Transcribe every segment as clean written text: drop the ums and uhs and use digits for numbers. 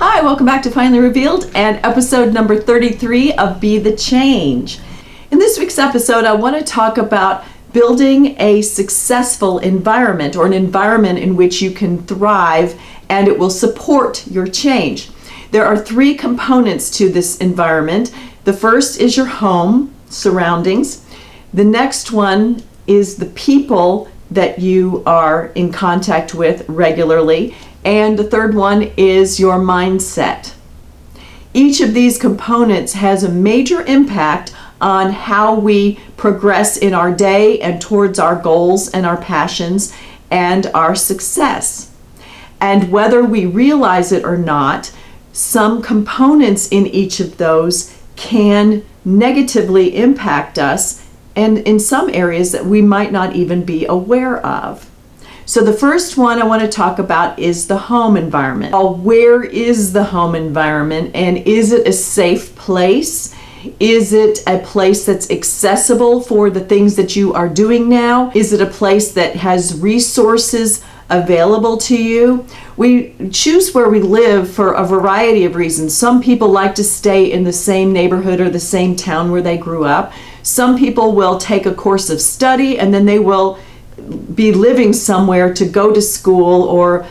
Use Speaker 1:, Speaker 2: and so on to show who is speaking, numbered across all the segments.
Speaker 1: Hi, welcome back to Finally Revealed and episode number 33 of Be the Change. In this week's episode, I want to talk about building a successful environment, or an environment in which you can thrive and it will support your change. There are three components to this environment. The first is your home surroundings. The next one is the people that you are in contact with regularly. And the third one is your mindset. Each of these components has a major impact on how we progress in our day and towards our goals and our passions and our success. And whether we realize it or not, some components in each of those can negatively impact us, and in some areas that we might not even be aware of. So the first one I want to talk about is the home environment. Where is the home environment, and is it a safe place? Is it a place that's accessible for the things that you are doing now? Is it a place that has resources available to you? We choose where we live for a variety of reasons. Some people like to stay in the same neighborhood or the same town where they grew up. Some people will take a course of study and then they will be living somewhere to go to school or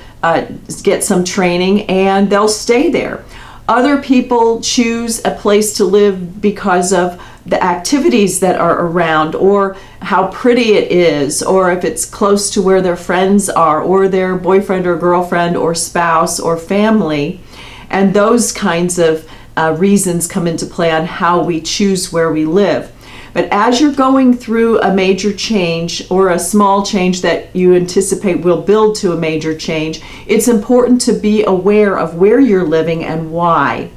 Speaker 1: get some training, and they'll stay there. Other people choose a place to live because of the activities that are around, or how pretty it is, or if it's close to where their friends are, or their boyfriend or girlfriend or spouse or family. And those kinds of reasons come into play on how we choose where we live. But as you're going through a major change or a small change that you anticipate will build to a major change, it's important to be aware of where you're living and why.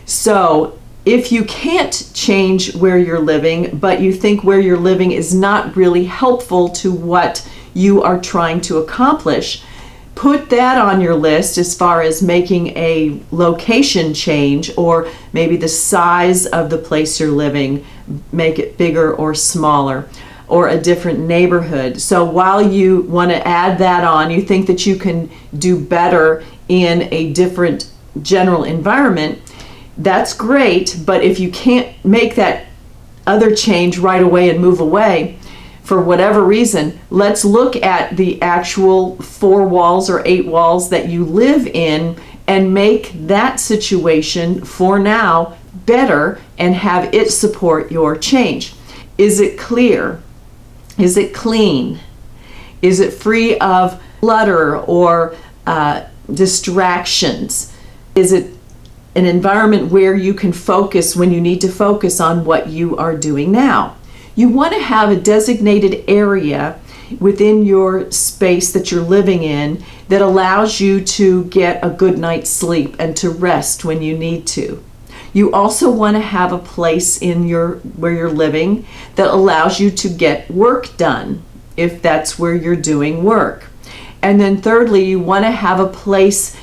Speaker 1: So if you can't change where you're living, but you think where you're living is not really helpful to what you are trying to accomplish, put that on your list as far as making a location change, or maybe the size of the place you're living, make it bigger or smaller, or a different neighborhood. So while you want to add that on, you think that you can do better in a different general environment, that's great. But if you can't make that other change right away and move away, for whatever reason, let's look at the actual 4 walls or 8 walls that you live in and make that situation for now better and have it support your change. Is it clear? Is it clean? Is it free of clutter or distractions? Is it an environment where you can focus when you need to focus on what you are doing now? You want to have a designated area within your space that you're living in that allows you to get a good night's sleep and to rest when you need to. You also want to have a place in where you're living that allows you to get work done, if that's where you're doing work. And then thirdly, you want to have a place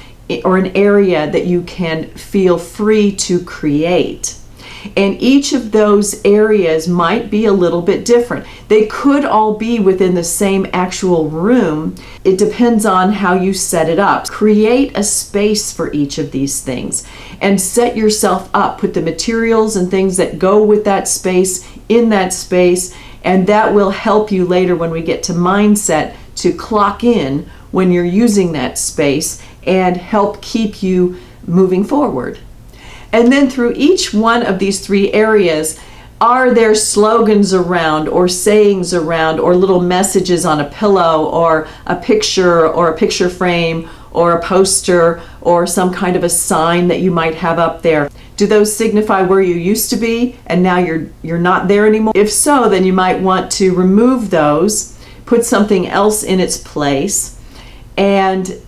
Speaker 1: or an area that you can feel free to create. And each of those areas might be a little bit different. They could all be within the same actual room. It depends on how you set it up. Create a space for each of these things and set yourself up. Put the materials and things that go with that space in that space, and that will help you later when we get to mindset to clock in when you're using that space and help keep you moving forward. And then through each one of these 3 areas, are there slogans around, or sayings around, or little messages on a pillow, or a picture frame, or a poster, or some kind of a sign that you might have up there? Do those signify where you used to be and now you're not there anymore? If so, then you might want to remove those, put something else in its place, and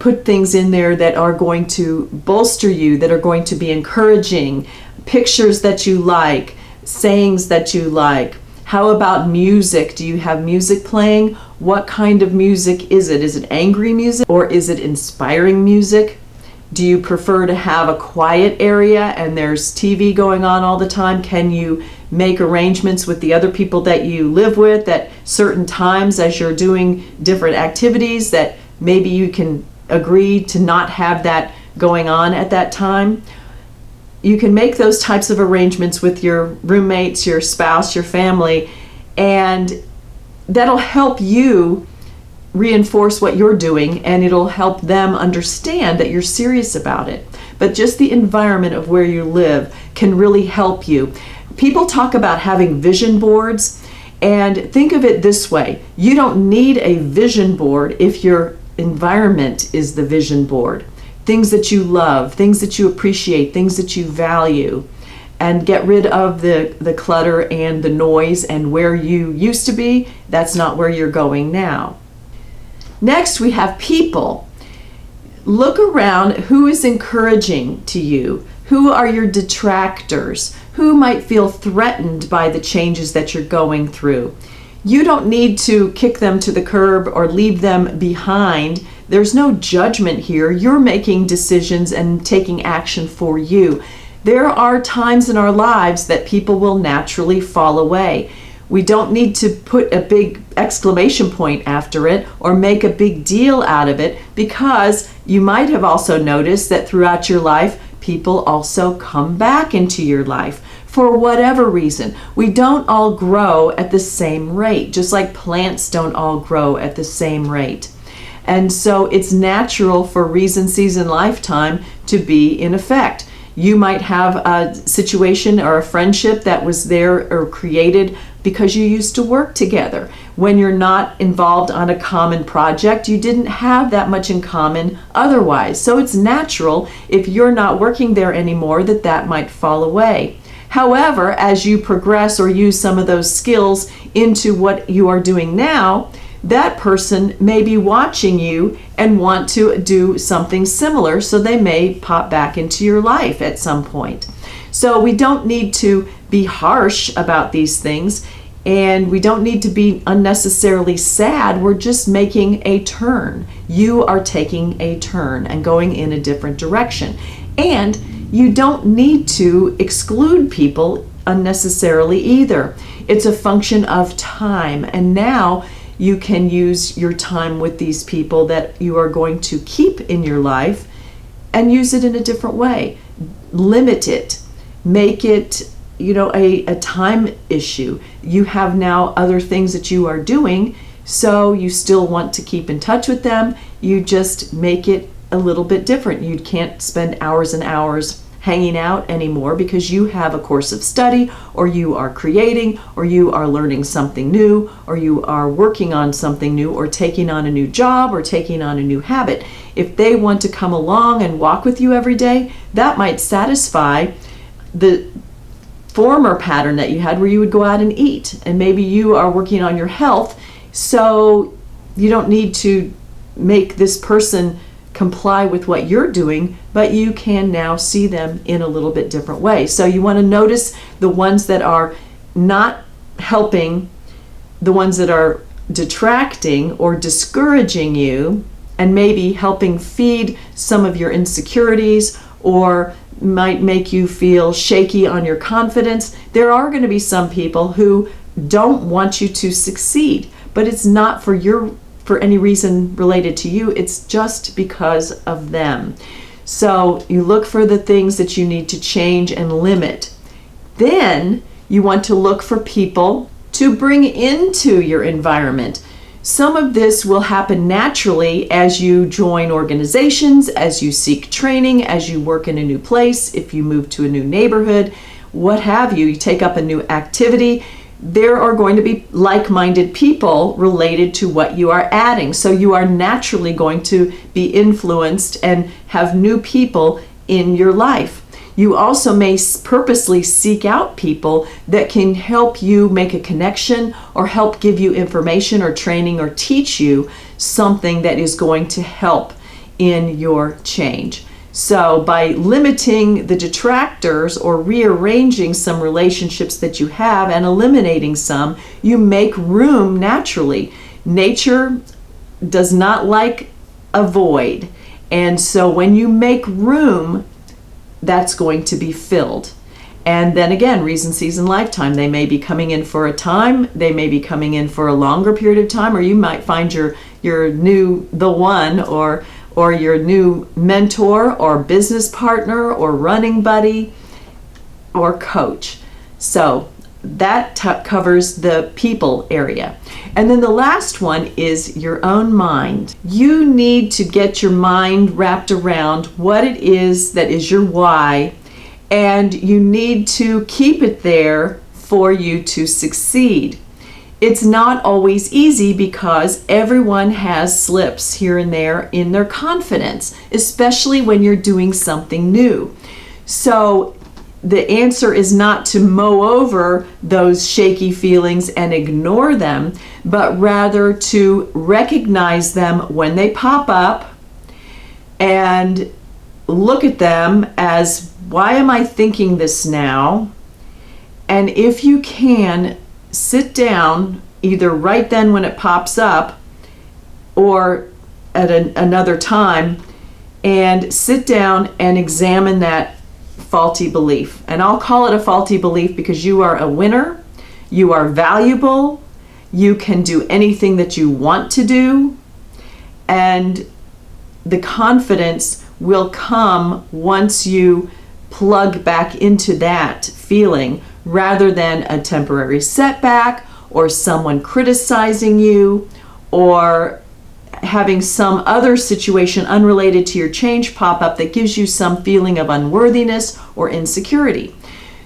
Speaker 1: put things in there that are going to bolster you, that are going to be encouraging, pictures that you like, sayings that you like. How about music? Do you have music playing? What kind of music is it? Is it angry music, or is it inspiring music? Do you prefer to have a quiet area and there's TV going on all the time? Can you make arrangements with the other people that you live with at certain times as you're doing different activities, that maybe you can agree to not have that going on at that time, you can make those types of arrangements with your roommates, your spouse, your family, and that'll help you reinforce what you're doing, and it'll help them understand that you're serious about it. But just the environment of where you live can really help you. People talk about having vision boards, and think of it this way: you don't need a vision board if your environment is the vision board. Things that you love, things that you appreciate, things that you value, and get rid of the clutter and the noise, and where you used to be, that's not where you're going now. Next, we have people. Look around. Who is encouraging to you? Who are your detractors? Who might feel threatened by the changes that you're going through? You don't need to kick them to the curb or leave them behind. There's no judgment here. You're making decisions and taking action for you. There are times in our lives that people will naturally fall away. We don't need to put a big exclamation point after it or make a big deal out of it, because you might have also noticed that throughout your life, people also come back into your life for whatever reason. We don't all grow at the same rate, just like plants don't all grow at the same rate. And so it's natural for reason, season, lifetime to be in effect. You might have a situation or a friendship that was there or created because you used to work together. When you're not involved on a common project, you didn't have that much in common otherwise. So it's natural, if you're not working there anymore, that that might fall away. However, as you progress or use some of those skills into what you are doing now, that person may be watching you and want to do something similar, so they may pop back into your life at some point. So we don't need to be harsh about these things, and we don't need to be unnecessarily sad. We're just making a turn. You are taking a turn and going in a different direction. And you don't need to exclude people unnecessarily either. It's a function of time, and now you can use your time with these people that you are going to keep in your life and use it in a different way. Limit it. Make it, a time issue. You have now other things that you are doing, so you still want to keep in touch with them. You just make it a little bit different. You can't spend hours and hours hanging out anymore because you have a course of study, or you are creating, or you are learning something new, or you are working on something new, or taking on a new job, or taking on a new habit. If they want to come along and walk with you every day, that might satisfy the former pattern that you had where you would go out and eat. And maybe you are working on your health, so you don't need to make this person comply with what you're doing, but you can now see them in a little bit different way. So you want to notice the ones that are not helping, the ones that are detracting or discouraging you, and maybe helping feed some of your insecurities, or might make you feel shaky on your confidence. There are going to be some people who don't want you to succeed, but it's not for any reason related to you. It's just because of them. So you look for the things that you need to change and limit. Then you want to look for people to bring into your environment. Some of this will happen naturally as you join organizations, as you seek training, as you work in a new place, if you move to a new neighborhood, what have you. You take up a new activity. There are going to be like-minded people related to what you are adding. So you are naturally going to be influenced and have new people in your life. You also may purposely seek out people that can help you make a connection, or help give you information or training, or teach you something that is going to help in your change. So by limiting the detractors or rearranging some relationships that you have and eliminating some, you make room naturally. Nature does not like a void. And so when you make room, that's going to be filled. And then again, reason, season, lifetime. They may be coming in for a time, they may be coming in for a longer period of time, or you might find your the one, or or your new mentor or business partner or running buddy or coach. So that covers the people area. And then the last one is your own mind. You need to get your mind wrapped around what it is that is your why, and you need to keep it there for you to succeed. It's not always easy because everyone has slips here and there in their confidence, especially when you're doing something new. So the answer is not to mow over those shaky feelings and ignore them, but rather to recognize them when they pop up and look at them as, why am I thinking this now? And if you can, sit down either right then when it pops up or at another time, and sit down and examine that faulty belief. And I'll call it a faulty belief because you are a winner, you are valuable, you can do anything that you want to do, and the confidence will come once you plug back into that feeling rather than a temporary setback or someone criticizing you or having some other situation unrelated to your change pop up that gives you some feeling of unworthiness or insecurity.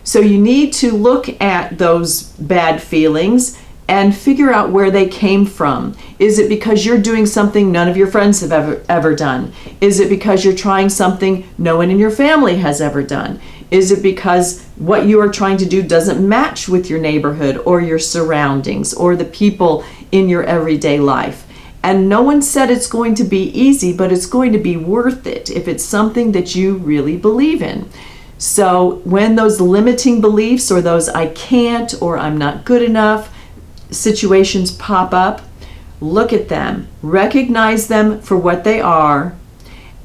Speaker 1: So you need to look at those bad feelings and figure out where they came from. Is it because you're doing something none of your friends have ever done? Is it because you're trying something no one in your family has ever done? Is it because what you are trying to do doesn't match with your neighborhood or your surroundings or the people in your everyday life? And no one said it's going to be easy, but it's going to be worth it if it's something that you really believe in. So when those limiting beliefs or those I can't or I'm not good enough situations pop up, look at them, recognize them for what they are,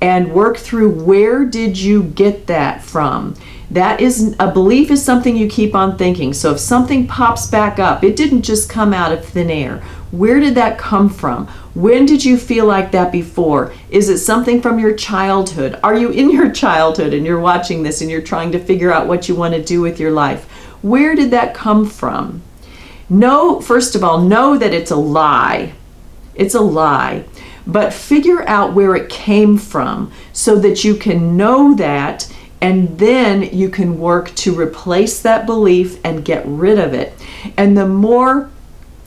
Speaker 1: and work through where did you get that from. That is, a belief is something you keep on thinking. So if something pops back up, it didn't just come out of thin air. Where did that come from? When did you feel like that before? Is it something from your childhood? Are you in your childhood and you're watching this and you're trying to figure out what you want to do with your life? Where did that come from? First of all, know that it's a lie. It's a lie. But figure out where it came from so that you can know that, and then you can work to replace that belief and get rid of it. And the more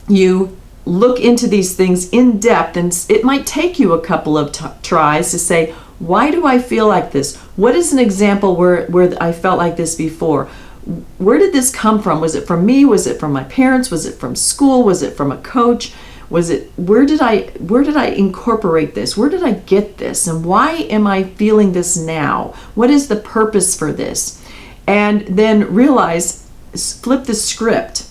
Speaker 1: you look into these things in depth, and it might take you a couple of tries to say, why do I feel like this? What is an example where I felt like this before? Where did this come from? Was it from me? Was it from my parents? Was it from school? Was it from a coach? Where did I incorporate this? Where did I get this? And why am I feeling this now? What is the purpose for this? And then flip the script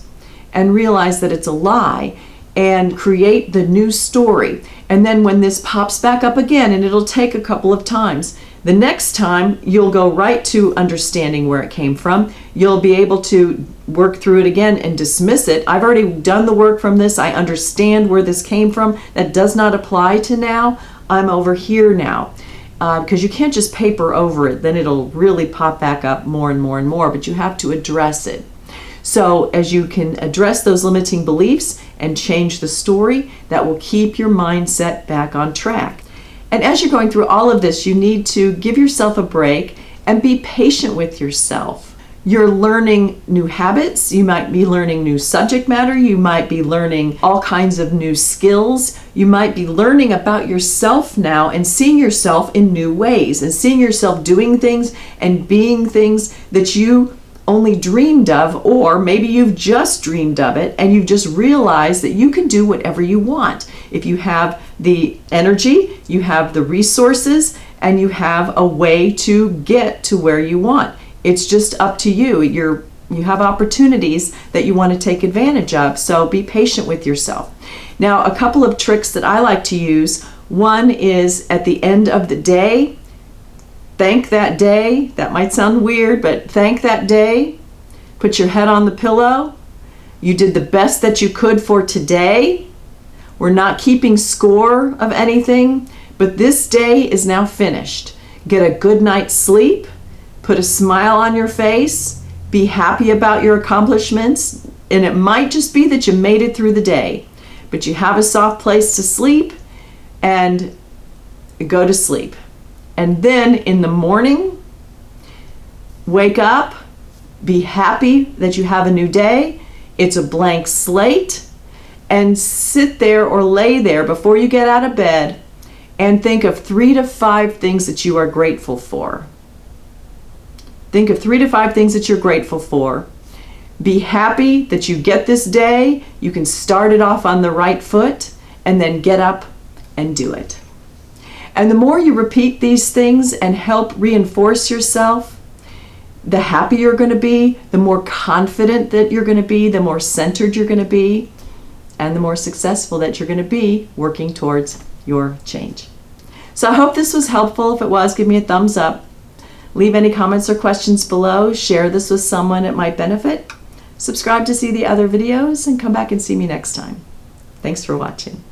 Speaker 1: and realize that it's a lie and create the new story. And then when this pops back up again, and it'll take a couple of times, the next time you'll go right to understanding where it came from. You'll be able to work through it again and dismiss it. I've already done the work from this. I understand where this came from. That does not apply to now. I'm over here now. Because you can't just paper over it. Then it'll really pop back up more and more and more. But you have to address it. So as you can address those limiting beliefs and change the story, that will keep your mindset back on track. And as you're going through all of this, you need to give yourself a break and be patient with yourself. You're learning new habits. You might be learning new subject matter. You might be learning all kinds of new skills. You might be learning about yourself now and seeing yourself in new ways and seeing yourself doing things and being things that you only dreamed of, or maybe you've just dreamed of it and you've just realized that you can do whatever you want. If you have the energy, you have the resources, and you have a way to get to where you want. It's just up to you. You have opportunities that you want to take advantage of, so be patient with yourself. Now, a couple of tricks that I like to use. One is at the end of the day, thank that day. That might sound weird, but thank that day. Put your head on the pillow. You did the best that you could for today. We're not keeping score of anything, But this day is now finished. Get a good night's sleep, put a smile on your face, be happy about your accomplishments, and it might just be that you made it through the day, but you have a soft place to sleep and go to sleep. And then in the morning, wake up, be happy that you have a new day. It's a blank slate, and sit there or lay there before you get out of bed and think of 3 to 5 things that you are grateful for. Think of 3 to 5 things that you're grateful for. Be happy that you get this day. You can start it off on the right foot and then get up and do it. And the more you repeat these things and help reinforce yourself, the happier you're going to be, the more confident that you're going to be, the more centered you're going to be, and the more successful that you're going to be working towards your change. So I hope this was helpful. If it was, give me a thumbs up. Leave any comments or questions below. Share this with someone it might benefit. Subscribe to see the other videos and come back and see me next time. Thanks for watching.